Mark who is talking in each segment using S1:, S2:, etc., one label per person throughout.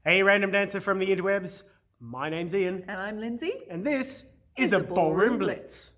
S1: Hey random dancer from the interwebs, my name's Ian.
S2: And I'm Lindsay.
S1: And this is a Ballroom Blitz.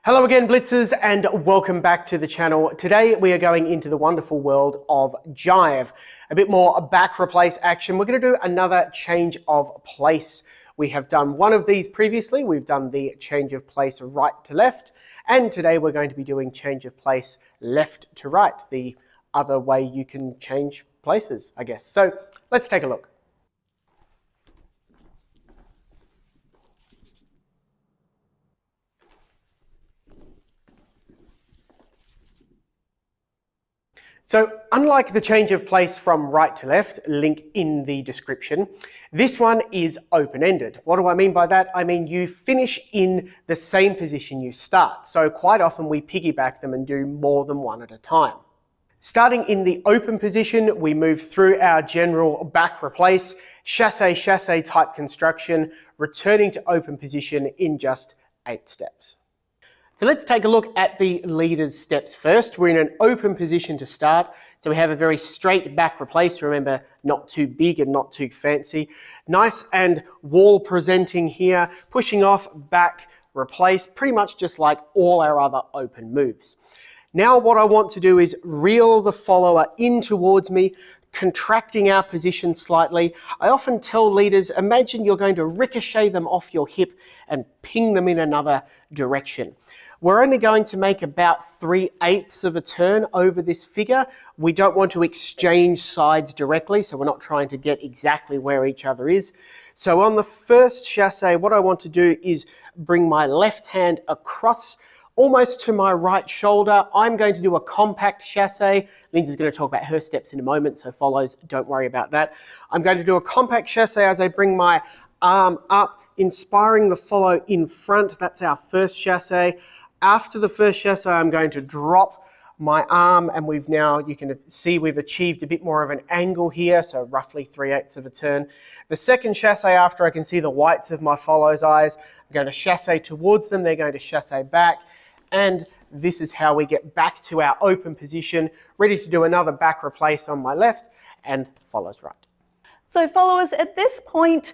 S1: Hello again Blitzers and welcome back to the channel. Today we are going into the wonderful world of Jive. A bit more back replace action. We're going to do another change of place. We have done one of these previously. We've done the change of place right to left. And today we're going to be doing change of place left to right, the other way you can change places, I guess. So let's take a look. So unlike the change of place from right to left, link in the description, this one is open-ended. What do I mean by that? I mean you finish in the same position you start. So quite often we piggyback them and do more than one at a time. Starting in the open position, we move through our general back replace, chasse type construction, returning to open position in just 8 steps. So let's take a look at the leader's steps first. We're in an open position to start. So we have a very straight back replace. Remember, not too big and not too fancy. Nice and wall presenting here, pushing off, back, replace, pretty much just like all our other open moves. Now what I want to do is reel the follower in towards me, contracting our position slightly. I often tell leaders, imagine you're going to ricochet them off your hip and ping them in another direction. We're only going to make about 3/8 of a turn over this figure. We don't want to exchange sides directly, so we're not trying to get exactly where each other is. So on the first chasse, what I want to do is bring my left hand across almost to my right shoulder. I'm going to do a compact chasse. Lindsay's going to talk about her steps in a moment, so follows, don't worry about that. I'm going to do a compact chasse as I bring my arm up, inspiring the follow in front. That's our first chasse. After the first chasse, I'm going to drop my arm, and you can see we've achieved a bit more of an angle here, so roughly 3/8 of a turn. The second chasse, after I can see the whites of my follow's eyes, I'm going to chasse towards them, they're going to chasse back, and this is how we get back to our open position, ready to do another back replace on my left, and follows right.
S2: So followers, at this point,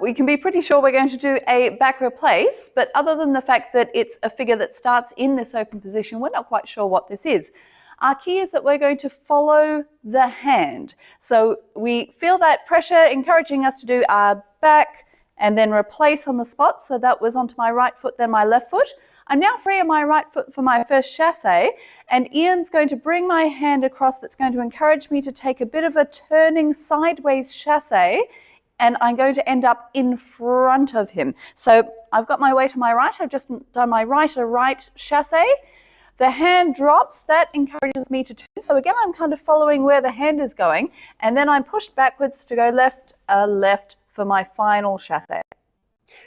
S2: we can be pretty sure we're going to do a back replace, but other than the fact that it's a figure that starts in this open position, we're not quite sure what this is. Our key is that we're going to follow the hand. So we feel that pressure encouraging us to do our back and then replace on the spot. So that was onto my right foot, then my left foot. I'm now free on my right foot for my first chasse, and Ian's going to bring my hand across that's going to encourage me to take a bit of a turning sideways chasse, and I'm going to end up in front of him. So I've got my way to my right, I've just done my right to right chasse. The hand drops, that encourages me to turn. So again, I'm kind of following where the hand is going, and then I'm pushed backwards to go left for my final chasse.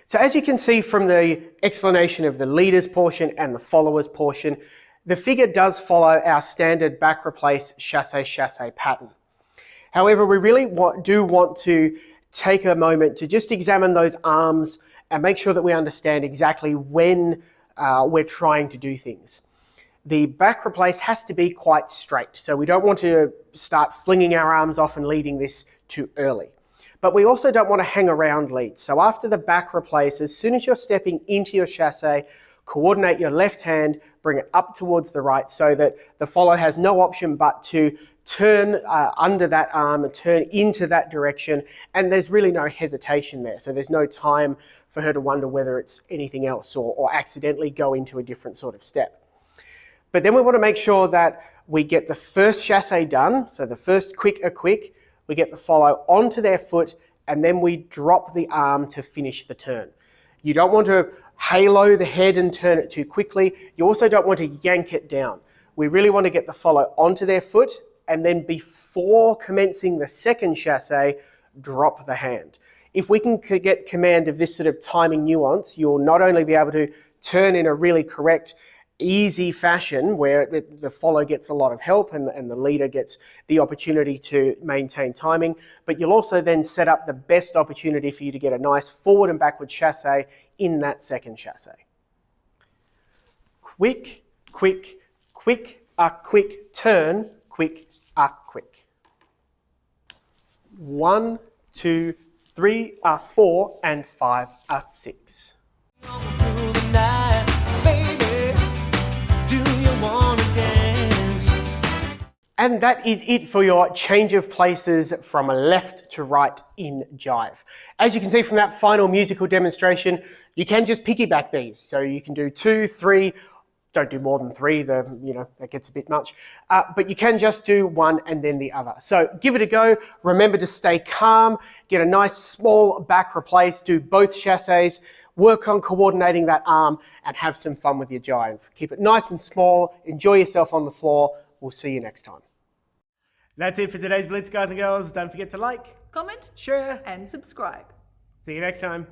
S1: So as you can see from the explanation of the leaders portion and the followers portion, the figure does follow our standard back replace chasse pattern. However, we really do want to take a moment to just examine those arms and make sure that we understand exactly when we're trying to do things. The back replace has to be quite straight, so we don't want to start flinging our arms off and leading this too early. But we also don't want to hang around leads. So after the back replace, as soon as you're stepping into your chasse, coordinate your left hand, bring it up towards the right so that the follow has no option but to turn under that arm and turn into that direction. And there's really no hesitation there. So there's no time for her to wonder whether it's anything else or accidentally go into a different sort of step. But then we want to make sure that we get the first chasse done. So the first quick, we get the follow onto their foot, and then we drop the arm to finish the turn. You don't want to halo the head and turn it too quickly. You also don't want to yank it down. We really want to get the follow onto their foot, and then before commencing the second chasse, drop the hand. If we can get command of this sort of timing nuance, you'll not only be able to turn in a really correct, easy fashion where the follow gets a lot of help and the leader gets the opportunity to maintain timing, but you'll also then set up the best opportunity for you to get a nice forward and backward chasse in that second chasse. Quick, quick, quick, quick, turn, quick, quick. 1, 2, 3, 4, and 5, 6. And that is it for your change of places from left to right in Jive. As you can see from that final musical demonstration, you can just piggyback these. So you can do 2, 3, don't do more than 3, that gets a bit much. But you can just do one and then the other. So give it a go. Remember to stay calm, get a nice small back replace, do both chassis, work on coordinating that arm, and have some fun with your Jive. Keep it nice and small, enjoy yourself on the floor. We'll see you next time. That's it for today's Blitz, guys and girls. Don't forget to like,
S3: comment,
S1: share,
S3: and subscribe.
S1: See you next time.